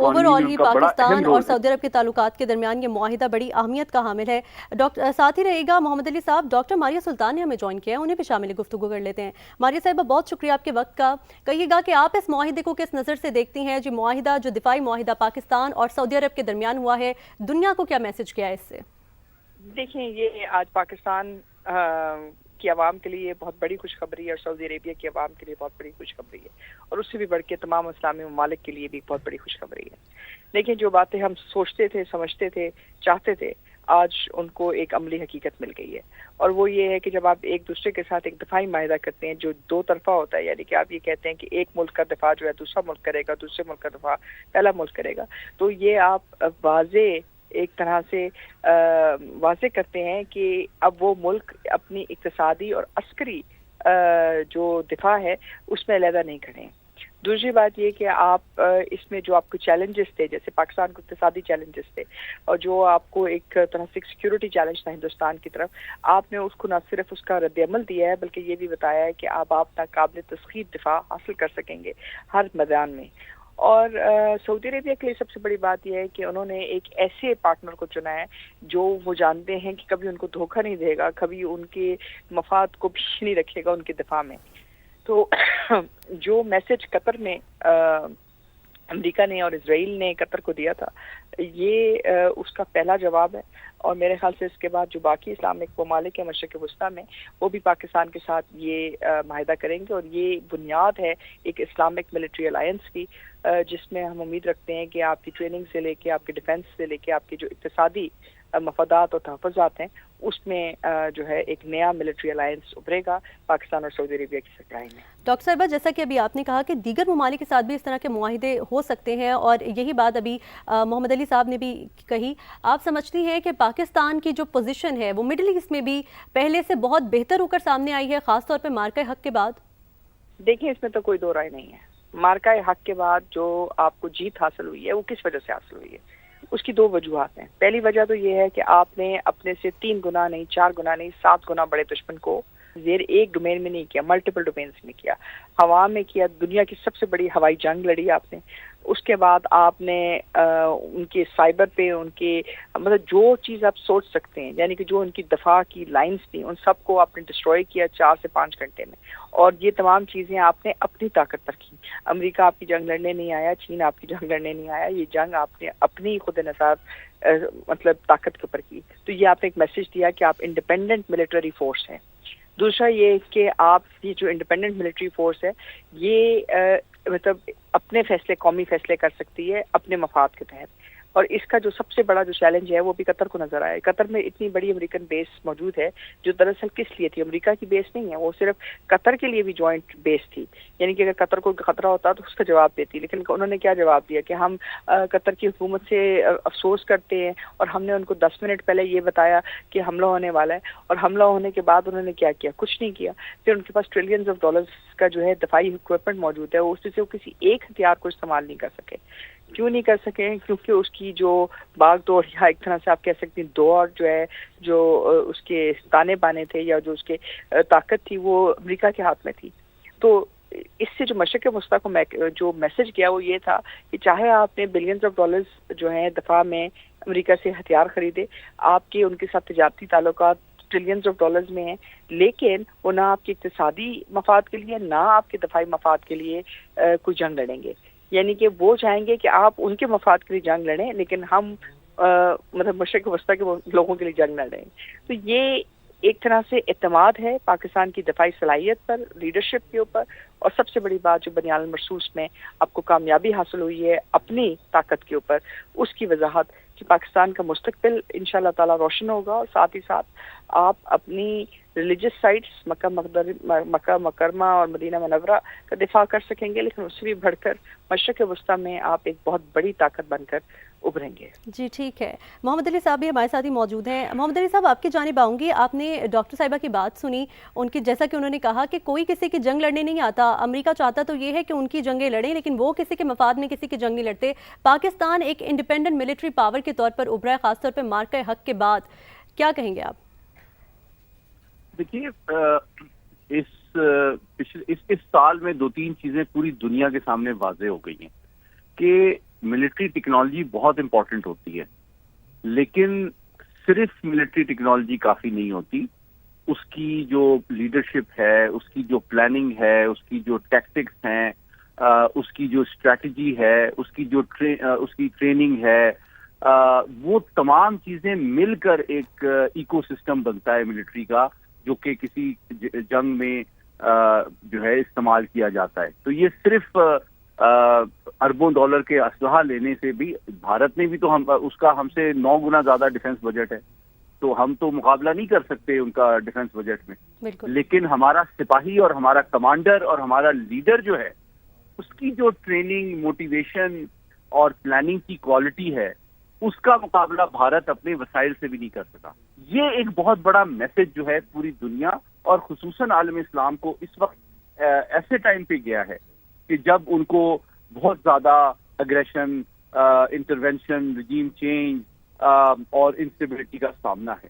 Over economy آل میں ان ہی کا بڑا اہم پاکستان اور رول ہے۔ سعودی عرب کے تعلقات کے درمیان یہ معاہدہ بڑی اہمیت کا حامل ہے۔ ساتھ ہی رہے گا محمد علی صاحب، ڈاکٹر ماریہ سلطان نے ہمیں جوائن کیا ہے، انہیں بھی شامل گفتگو کر لیتے ہیں۔ ماریہ صاحبہ، بہت شکریہ آپ کے وقت کا۔ کہیے گا کہ آپ اس معاہدے کو کس نظر سے دیکھتی ہیں؟ جو معاہدہ، جو دفاعی معاہدہ پاکستان اور سعودی عرب کے درمیان ہوا ہے، دنیا کو کیا میسج کیا ہے اس سے؟ دیکھیں، یہ آج پاکستان کی عوام کے لیے بہت بڑی خوشخبری ہے اور سعودی عربیہ کی عوام کے لیے بہت بڑی خوشخبری ہے، اور اس سے بھی بڑھ کے تمام اسلامی ممالک کے لیے بھی بہت بڑی خوشخبری ہے۔ لیکن جو باتیں ہم سوچتے تھے، سمجھتے تھے، چاہتے تھے، آج ان کو ایک عملی حقیقت مل گئی ہے، اور وہ یہ ہے کہ جب آپ ایک دوسرے کے ساتھ ایک دفاعی معاہدہ کرتے ہیں جو دو طرفہ ہوتا ہے، یعنی کہ آپ یہ کہتے ہیں کہ ایک ملک کا دفاع جو ہے دوسرا ملک کرے گا، دوسرے ملک کا دفاع پہلا ملک کرے گا، تو یہ آپ واضح ایک طرح سے واضح کرتے ہیں کہ اب وہ ملک اپنی اقتصادی اور عسکری جو دفاع ہے اس میں علیحدہ نہیں کھڑے ہیں۔ دوسری بات یہ کہ آپ اس میں جو آپ کو چیلنجز تھے، جیسے پاکستان کو اقتصادی چیلنجز تھے اور جو آپ کو ایک طرح سے سیکیورٹی چیلنج تھا ہندوستان کی طرف، آپ نے اس کو نہ صرف اس کا رد عمل دیا ہے بلکہ یہ بھی بتایا ہے کہ اب آپ ناقابل تسخیر دفاع حاصل کر سکیں گے ہر میدان میں۔ اور سعودی عربیہ کے لیے سب سے بڑی بات یہ ہے کہ انہوں نے ایک ایسے پارٹنر کو چنا ہے جو وہ جانتے ہیں کہ کبھی ان کو دھوکہ نہیں دے گا، کبھی ان کے مفاد کو پیچھے نہیں رکھے گا ان کے دفاع میں۔ تو جو میسج قطر نے، امریکہ نے اور اسرائیل نے قطر کو دیا تھا، یہ اس کا پہلا جواب ہے، اور میرے خیال سے اس کے بعد جو باقی اسلامک ممالک ہیں مشرق وسطیٰ میں، وہ بھی پاکستان کے ساتھ یہ معاہدہ کریں گے، اور یہ بنیاد ہے ایک اسلامک ملٹری الائنس کی، جس میں ہم امید رکھتے ہیں کہ آپ کی ٹریننگ سے لے کے، آپ کے ڈیفنس سے لے کے، آپ کے جو اقتصادی مفادات اور تحفظات ہیں، اس میں جو ہے ایک نیا ملٹری الائنس ابھرے گا پاکستان اور سعودی عربیہ کی سربراہی میں۔ ڈاکٹر صاحبہ، جیسا کہ ابھی آپ نے کہا کہ دیگر ممالک کے ساتھ بھی اس طرح کے معاہدے ہو سکتے ہیں، اور یہی بات ابھی محمد علی صاحب نے بھی کہی، آپ سمجھتی ہیں کہ پاکستان کی جو پوزیشن ہے وہ مڈل ایسٹ میں بھی پہلے سے بہت بہتر ہو کر سامنے آئی ہے، خاص طور پہ مارکہ حق کے بعد؟ دیکھیں، اس میں تو کوئی دو رائے نہیں ہے۔ مارکہ حق کے بعد جو آپ کو جیت حاصل ہوئی ہے وہ کس وجہ سے حاصل ہوئی ہے؟ اس کی دو وجوہات ہیں۔ پہلی وجہ تو یہ ہے کہ آپ نے اپنے سے 3 گنا نہیں، 4 گنا نہیں، 7 گنا بڑے دشمن کو زیر ایک ڈومین میں نہیں کیا، ملٹیپل ڈومینز میں کیا، ہوا میں کیا، دنیا کی سب سے بڑی ہوائی جنگ لڑی آپ نے۔ اس کے بعد آپ نے ان کے سائبر پہ، ان کے مطلب جو چیز آپ سوچ سکتے ہیں، یعنی کہ جو ان کی دفاع کی لائنز تھیں، ان سب کو آپ نے ڈسٹروائے کیا 4 سے 5 گھنٹے میں، اور یہ تمام چیزیں آپ نے اپنی طاقت پر کی۔ امریکہ آپ کی جنگ لڑنے نہیں آیا، چین آپ کی جنگ لڑنے نہیں آیا، یہ جنگ آپ نے اپنی خود انحصار مطلب طاقت کے اوپر کی۔ تو یہ آپ نے ایک میسج دیا کہ آپ انڈیپینڈنٹ ملٹری فورس ہیں۔ دوسرا یہ کہ آپ کی جو انڈیپینڈنٹ ملٹری فورس ہے یہ مطلب اپنے فیصلے، قومی فیصلے کر سکتی ہے اپنے مفاد کے تحت، اور اس کا جو سب سے بڑا جو چیلنج ہے وہ بھی قطر کو نظر آیا ہے۔ قطر میں اتنی بڑی امریکن بیس موجود ہے جو دراصل کس لیے تھی؟ امریکہ کی بیس نہیں ہے، وہ صرف قطر کے لیے بھی جوائنٹ بیس تھی، یعنی کہ اگر قطر کو خطرہ ہوتا تو اس کا جواب دیتی، لیکن انہوں نے کیا جواب دیا کہ ہم قطر کی حکومت سے افسوس کرتے ہیں، اور ہم نے ان کو 10 منٹ پہلے یہ بتایا کہ حملہ ہونے والا ہے، اور حملہ ہونے کے بعد انہوں نے کیا کیا؟ کچھ نہیں کیا۔ پھر ان کے پاس ٹریلینز آف ڈالرز کا جو ہے دفاعی اکوپمنٹ موجود ہے، اس سے وہ کسی ایک ہتھیار کو استعمال نہیں کر سکے۔ کیوں نہیں کر سکے؟ کیونکہ اس کی جو باغ دوڑ، یا ایک طرح سے آپ کہہ سکتے ہیں دوڑ جو ہے، جو اس کے تانے بانے تھے یا جو اس کے طاقت تھی، وہ امریکہ کے ہاتھ میں تھی۔ تو اس سے جو مشرق وسطیٰ کو جو میسج گیا وہ یہ تھا کہ چاہے آپ نے بلینز آف ڈالرز جو ہیں دفاع میں امریکہ سے ہتھیار خریدے، آپ کے ان کے ساتھ تجارتی تعلقات ٹریلینز آف ڈالرز میں ہیں، لیکن وہ نہ آپ کے اقتصادی مفاد کے لیے، نہ آپ کے دفاعی مفاد کے لیے کوئی جنگ لڑیں گے۔ یعنی کہ وہ چاہیں گے کہ آپ ان کے مفاد کے لیے جنگ لڑیں، لیکن ہم مطلب مشرق وسطیٰ کے لوگوں کے لیے جنگ لڑ رہے ہیں۔ تو یہ ایک طرح سے اعتماد ہے پاکستان کی دفاعی صلاحیت پر، لیڈرشپ کے اوپر، اور سب سے بڑی بات جو بنیاد المرصوص میں آپ کو کامیابی حاصل ہوئی ہے اپنی طاقت کے اوپر، اس کی وضاحت کہ پاکستان کا مستقبل انشاءاللہ تعالی روشن ہوگا، اور ساتھ ہی ساتھ آپ اپنی ریلیجس سائٹس مکہ مکرمہ اور مدینہ منورہ کا دفاع کر سکیں گے، لیکن اس سے بھی بڑھ کر مشرق وسطیٰ میں آپ ایک بہت بڑی طاقت بن کر ابھریں گے۔ جی ٹھیک ہے، محمد علی صاحب بھی ہمارے ساتھ ہی موجود ہیں۔ محمد علی صاحب، آپ کی جانب آؤں گی۔ آپ نے ڈاکٹر صاحبہ کی بات سنی، ان کی جیسا کہ انہوں نے کہا کہ کوئی کسی کی جنگ لڑنے نہیں آتا، امریکہ چاہتا تو یہ ہے کہ ان کی جنگیں لڑیں، لیکن وہ کسی کے مفاد میں کسی کی جنگ نہیں لڑتے۔ پاکستان ایک انڈیپینڈنٹ ملٹری پاور کے طور پر ابھرا ہے، خاص طور پہ مارکہ حق کے بعد، کیا کہیں گے آپ؟ دیکھیے، اس سال میں 2-3 چیزیں پوری دنیا کے سامنے واضح ہو گئی ہیں کہ ملٹری ٹیکنالوجی بہت امپورٹنٹ ہوتی ہے، لیکن صرف ملٹری ٹیکنالوجی کافی نہیں ہوتی. اس کی جو لیڈرشپ ہے، اس کی جو پلاننگ ہے، اس کی جو ٹیکٹکس ہیں، اس کی جو اسٹریٹجی ہے، اس کی جو اس کی ٹریننگ ہے، وہ تمام چیزیں مل کر ایک ایکو سسٹم بنتا ہے ملٹری کا، جو کہ کسی جنگ میں جو ہے استعمال کیا جاتا ہے. تو یہ صرف اربوں ڈالر کے اسلحہ لینے سے بھی، بھارت نے بھی تو اس کا ہم سے 9 گنا زیادہ ڈیفنس بجٹ ہے، تو ہم تو مقابلہ نہیں کر سکتے ان کا ڈیفنس بجٹ میں. لیکن ہمارا سپاہی اور ہمارا کمانڈر اور ہمارا لیڈر جو ہے، اس کی جو ٹریننگ، موٹیویشن اور پلاننگ کی کوالٹی ہے، اس کا مقابلہ بھارت اپنے وسائل سے بھی نہیں کر سکا. یہ ایک بہت بڑا میسج جو ہے پوری دنیا اور خصوصاً عالم اسلام کو اس وقت ایسے ٹائم پہ گیا ہے کہ جب ان کو بہت زیادہ اگریشن، انٹرونشن، رجیم چینج اور انسٹیبلٹی کا سامنا ہے.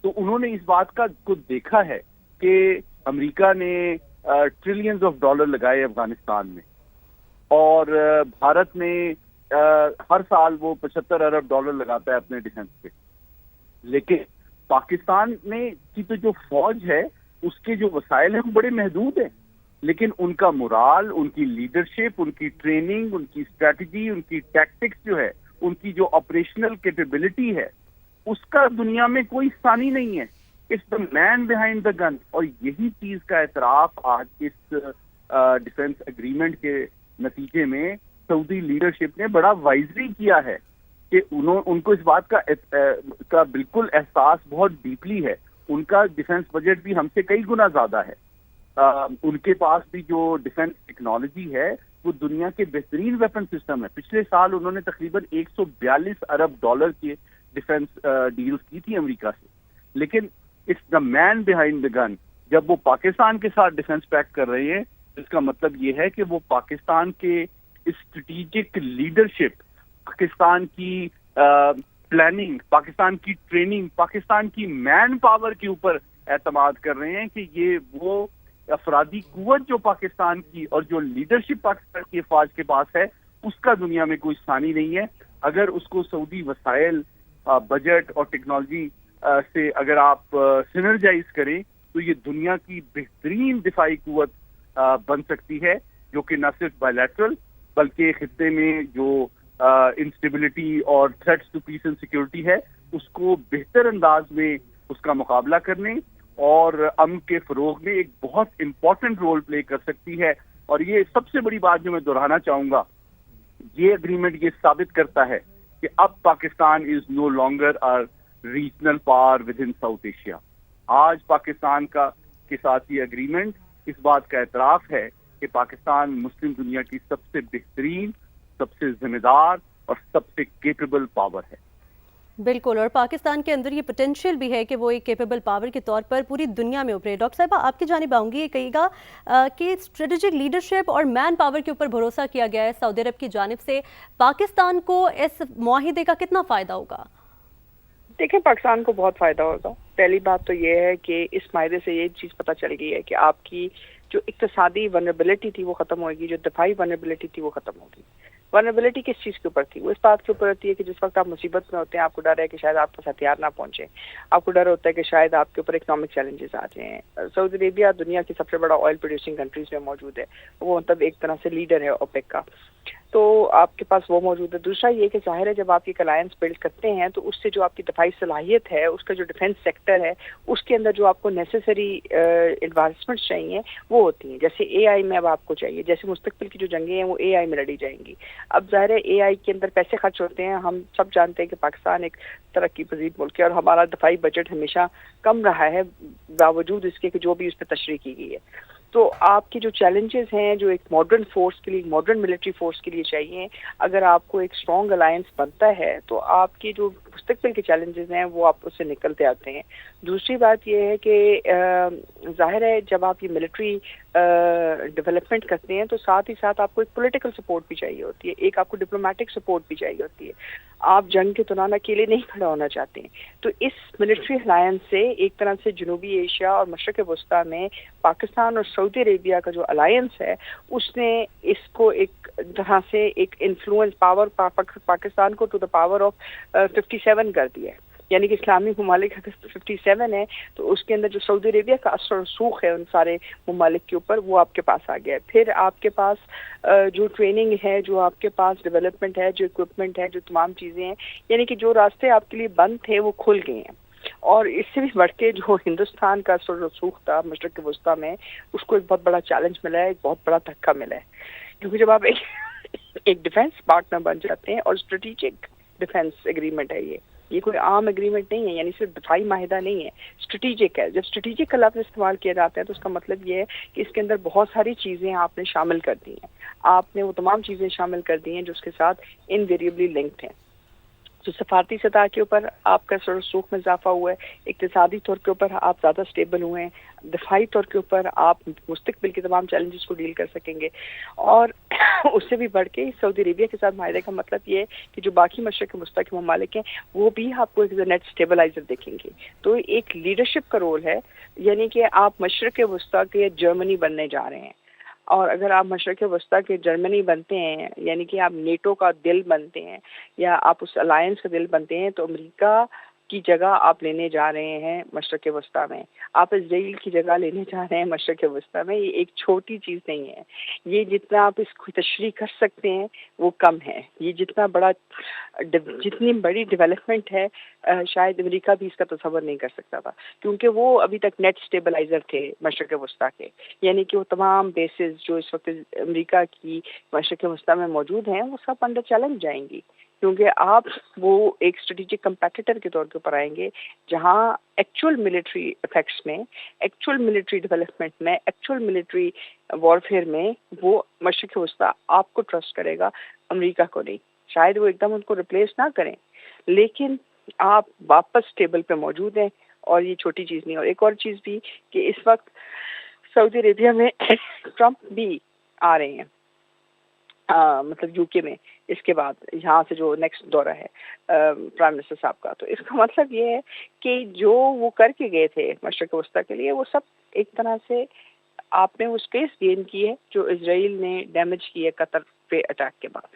تو انہوں نے اس بات کو دیکھا ہے کہ امریکہ نے ٹریلینز آف ڈالر لگائے افغانستان میں، اور بھارت نے ہر سال وہ 75 ارب ڈالر لگاتا ہے اپنے ڈیفنس پہ. لیکن پاکستان میں کی تو جو فوج ہے، اس کے جو وسائل ہیں وہ بڑے محدود ہیں، لیکن ان کا morale، ان کی لیڈرشپ، ان کی ٹریننگ، ان کی اسٹریٹجی، ان کی ٹیکٹکس جو ہے، ان کی جو آپریشنل کیپیبلٹی ہے، اس کا دنیا میں کوئی ثانی نہیں ہے. It's the man behind the gun. اور یہی چیز کا اعتراف آج اس ڈیفنس اگریمنٹ کے نتیجے میں سعودی لیڈرشپ نے بڑا وائزلی کیا ہے کہ ان کو اس بات کا بالکل احساس بہت ڈیپلی ہے. ان کا ڈیفنس بجٹ بھی ہم سے کئی گنا زیادہ ہے. ان کے پاس بھی جو ڈیفنس ٹیکنالوجی ہے وہ دنیا کے بہترین ویپن سسٹم ہے. پچھلے سال انہوں نے تقریباً 142 ارب ڈالر کی ڈیفنس ڈیلز کی تھی امریکہ سے. لیکن it's the man behind the گن. جب وہ پاکستان کے ساتھ ڈیفنس پیکٹ کر رہے ہیں، اس کا مطلب یہ ہے کہ وہ پاکستان کے اسٹریٹجک لیڈرشپ، پاکستان کی پلاننگ، پاکستان کی ٹریننگ، پاکستان کی مین پاور کے اوپر اعتماد کر رہے ہیں کہ یہ وہ افرادی قوت جو پاکستان کی اور جو لیڈرشپ پاکستان کی افواج کے پاس ہے، اس کا دنیا میں کوئی ثانی نہیں ہے. اگر اس کو سعودی وسائل، بجٹ اور ٹیکنالوجی سے اگر آپ سنرجائز کریں تو یہ دنیا کی بہترین دفاعی قوت بن سکتی ہے، جو کہ نہ صرف بائی لیٹرل بلکہ خطے میں جو انسٹیبلٹی اور threats to peace and security ہے، اس کو بہتر انداز میں اس کا مقابلہ کرنے اور امن کے فروغ میں ایک بہت امپورٹنٹ رول پلے کر سکتی ہے. اور یہ سب سے بڑی بات جو میں دہرانا چاہوں گا، یہ اگریمنٹ یہ ثابت کرتا ہے کہ اب Pakistan is no longer regional power within South Asia. آج پاکستان کے ساتھ یہ اگریمنٹ اس بات کا اعتراف ہے کہ پاکستان مسلم دنیا کی سب سے بہترین، سب سے ذمہ دار اور سب سے کیپیبل پاور ہے. بالکل، اور پاکستان کے اندر یہ پوٹینشیل بھی ہے کہ وہ ایک کیپیبل پاور کے طور پر پوری دنیا میں ابھرے. ڈاکٹر صاحبہ، آپ کی جانب آؤں گی، یہ کہیے گا کہ اسٹریٹجک لیڈرشپ اور مین پاور کے اوپر بھروسہ کیا گیا ہے سعودی عرب کی جانب سے، پاکستان کو اس معاہدے کا کتنا فائدہ ہوگا؟ دیکھیں، پاکستان کو بہت فائدہ ہوگا. پہلی بات تو یہ ہے کہ اس معاہدے سے یہ چیز پتہ چل گئی ہے کہ آپ کی جو اقتصادی ونربلٹی تھی وہ ختم ہوگی، جو دفاعی ونربلٹی تھی وہ ختم ہوگی. ونربلٹی کس چیز کے اوپر تھی؟ وہ اس بات کے اوپر ہوتی ہے کہ جس وقت آپ مصیبت میں ہوتے ہیں، آپ کو ڈر ہے کہ شاید آپ پاس ہتھیار نہ پہنچے، آپ کو ڈر ہوتا ہے کہ شاید آپ کے اوپر اکنامک چیلنجز آ جائیں. سعودی عربیہ دنیا کی سب سے بڑا آئل پروڈیوسنگ کنٹریز میں موجود ہے، وہ مطلب ایک طرح سے لیڈر ہے اوپیک کا، تو آپ کے پاس وہ موجود ہے. دوسرا یہ کہ ظاہر ہے جب آپ ایک الائنس بلڈ کرتے ہیں تو اس سے جو آپ کی دفاعی صلاحیت ہے، اس کا جو ڈیفنس سیکٹر ہے، اس کے اندر جو آپ کو نیسیسری انویسٹمنٹس چاہیے وہ ہوتی ہیں. جیسے اے آئی میں اب آپ کو چاہیے، جیسے مستقبل کی جو جنگیں ہیں وہ اے آئی میں لڑی جائیں گی. اب ظاہر ہے اے آئی کے اندر پیسے خرچ ہوتے ہیں. ہم سب جانتے ہیں کہ پاکستان ایک ترقی پذیر ملک ہے اور ہمارا دفاعی بجٹ ہمیشہ کم رہا ہے باوجود اس کے کہ جو بھی اس پہ تشریح کی گئی ہے. تو آپ کے جو چیلنجز ہیں جو ایک ماڈرن فورس کے لیے، ماڈرن ملٹری فورس کے لیے چاہیے، اگر آپ کو ایک اسٹرانگ الائنس بنتا ہے تو آپ کی جو مستقبل کے چیلنجز ہیں وہ آپ اس سے نکلتے آتے ہیں. دوسری بات یہ ہے کہ ظاہر ہے جب آپ یہ ملٹری ڈیولپمنٹ کرتے ہیں تو ساتھ ہی ساتھ آپ کو ایک پولیٹیکل سپورٹ بھی چاہیے ہوتی ہے, ایک آپ کو ڈپلومیٹک سپورٹ بھی چاہیے ہوتی ہے. آپ جنگ کے دوران اکیلے نہیں کھڑا ہونا چاہتے ہیں. تو اس ملٹری الائنس سے ایک طرح سے جنوبی ایشیا اور مشرق وسطیٰ میں پاکستان اور سعودی عربیہ کا جو الائنس ہے اس نے اس کو ایک طرح سے ایک انفلوئنس پاور پاکستان کو ٹو دا پاور آف 57 کر دیا ہے. یعنی کہ اسلامی ممالک اگر 57 ہے تو اس کے اندر جو سعودی عربیہ کا اثر و رسوخ ہے ان سارے ممالک کے اوپر وہ آپ کے پاس آ گیا ہے. پھر آپ کے پاس جو ٹریننگ ہے, جو آپ کے پاس ڈیولپمنٹ ہے, جو اکوپمنٹ ہے, جو تمام چیزیں ہیں, یعنی کہ جو راستے آپ کے لیے بند تھے وہ کھل گئے ہیں. اور اس سے بھی بڑھ کے جو ہندوستان کا اثر و رسوخ تھا مشرق وسطیٰ میں اس کو ایک بہت بڑا چیلنج ملا ہے, ایک بہت بڑا دھکا ملا ہے. کیونکہ جب آپ ایک ڈیفینس پارٹنر بن جاتے ہیں اور اسٹریٹجک ڈیفینس ایگریمنٹ ہے یہ کوئی عام ایگریمنٹ نہیں ہے, یعنی صرف دفاعی معاہدہ نہیں ہے, اسٹریٹجک ہے. جب اسٹریٹجک کا لفظ استعمال کیا جاتا ہے تو اس کا مطلب یہ ہے کہ اس کے اندر بہت ساری چیزیں آپ نے شامل کر دی ہیں, آپ نے وہ تمام چیزیں شامل کر دی ہیں جو اس کے ساتھ انویریبلی لنکڈ ہیں. تو سفارتی سطح کے اوپر آپ کا اثر و رسوخ میں اضافہ ہوا ہے, اقتصادی طور کے اوپر آپ زیادہ اسٹیبل ہوئے ہیں, دفاعی طور کے اوپر آپ مستقبل کے تمام چیلنجز کو ڈیل کر سکیں گے. اور اس سے بھی بڑھ کے سعودی عربیہ کے ساتھ معاہدے کا مطلب یہ ہے کہ جو باقی مشرق وسطیٰ کے ممالک ہیں وہ بھی آپ کو ایک نیٹ اسٹیبلائزر دیکھیں گے. تو ایک لیڈرشپ کا رول ہے, یعنی کہ آپ مشرق وسطیٰ کے جرمنی بننے جا رہے ہیں. اور اگر آپ مشرق وسطیٰ کے جرمنی بنتے ہیں, یعنی کہ آپ نیٹو کا دل بنتے ہیں یا آپ اس الائنس کا دل بنتے ہیں, تو امریکہ کی جگہ آپ لینے جا رہے ہیں مشرق وسطیٰ میں, آپ اسرائیل کی جگہ لینے جا رہے ہیں مشرق وسطیٰ میں. یہ ایک چھوٹی چیز نہیں ہے, یہ جتنا آپ اس کو تشریح کر سکتے ہیں وہ کم ہے. یہ جتنی بڑی ڈیولپمنٹ ہے شاید امریکہ بھی اس کا تصور نہیں کر سکتا تھا, کیونکہ وہ ابھی تک نیٹ اسٹیبلائزر تھے مشرق وسطیٰ کے. یعنی کہ وہ تمام بیسز جو اس وقت امریکہ کی مشرق وسطیٰ میں موجود ہیں وہ سب انڈر چیلنج جائیں گی, کیونکہ آپ وہ ایک اسٹریٹجک کمپیٹیٹر کے طور کے اوپر آئیں گے جہاں ایکچوئل ملٹری افیکٹس میں, ایکچوئل ملٹری ڈیولپمنٹ میں, ایکچوئل ملٹری وارفیئر میں وہ مشرق وسطیٰ آپ کو ٹرسٹ کرے گا, امریکہ کو نہیں. شاید وہ ایک دم ان کو ریپلیس نہ کریں, لیکن آپ واپس ٹیبل پہ موجود ہیں, اور یہ چھوٹی چیز نہیں. اور ایک اور چیز بھی کہ اس وقت سعودی عربیہ میں ٹرمپ بھی آ رہے ہیں, مطلب یو کے میں اس کے بعد یہاں سے جو نیکسٹ دورہ ہے پرائم منسٹر صاحب کا. تو اس کا مطلب یہ ہے کہ جو وہ کر کے گئے تھے مشرق وسطیٰ کے لیے وہ سب ایک طرح سے آپ نے وہ اسپیس گین کی ہے جو اسرائیل نے ڈیمیج کی ہے قطر پہ اٹیک کے بعد.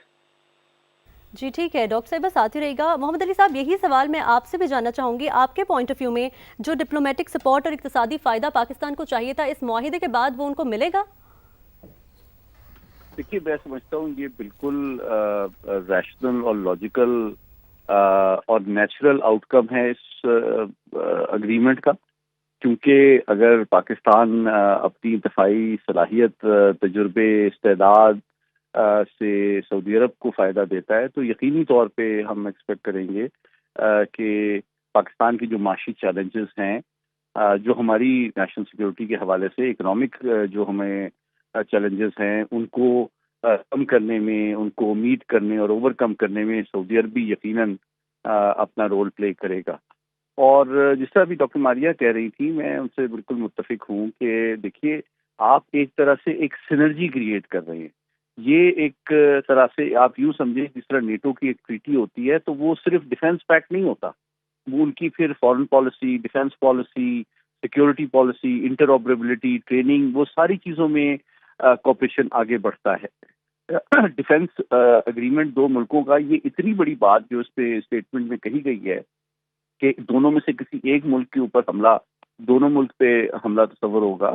جی ٹھیک ہے ڈاکٹر صاحبہ, ساتھ ہی رہے گا. محمد علی صاحب, یہی سوال میں آپ سے بھی جاننا چاہوں گی, آپ کے پوائنٹ آف ویو میں جو ڈپلومیٹک سپورٹ اور اقتصادی فائدہ پاکستان کو چاہیے تھا اس معاہدے کے بعد وہ ان کو ملے گا؟ دیکھیے, میں سمجھتا ہوں یہ بالکل ریشنل اور لاجیکل اور نیچرل آؤٹ کم ہے اس اگریمنٹ کا, کیونکہ اگر پاکستان اپنی دفاعی صلاحیت, تجربے, استعداد سے سعودی عرب کو فائدہ دیتا ہے تو یقینی طور پہ ہم ایکسپیکٹ کریں گے کہ پاکستان کی جو معاشی چیلنجز ہیں, جو ہماری نیشنل سیکیورٹی کے حوالے سے اکنامک جو ہمیں چیلنجز ہیں ان کو کم کرنے میں, ان کو میٹ کرنے اور اوور کم کرنے میں سعودی عرب بھی یقیناً اپنا رول پلے کرے گا. اور جس طرح بھی ڈاکٹر ماریہ کہہ رہی تھی, میں ان سے بالکل متفق ہوں کہ دیکھیے آپ ایک طرح سے ایک سینرجی کریٹ کر رہے ہیں. یہ ایک طرح سے آپ یوں سمجھیں جس طرح نیٹو کی ایک ٹریٹی ہوتی ہے تو وہ صرف ڈیفینس پیکٹ نہیں ہوتا, وہ ان کی پھر foreign policy, defence policy, security policy, interoperability, training, وہ ساری چیزوں میں کوپریشن آگے بڑھتا ہے. ڈیفینس اگریمنٹ دو ملکوں کا, یہ اتنی بڑی بات جو اس پہ اسٹیٹمنٹ میں کہی گئی ہے کہ دونوں میں سے کسی ایک ملک کے اوپر حملہ, دونوں ملک پہ حملہ تصور ہوگا,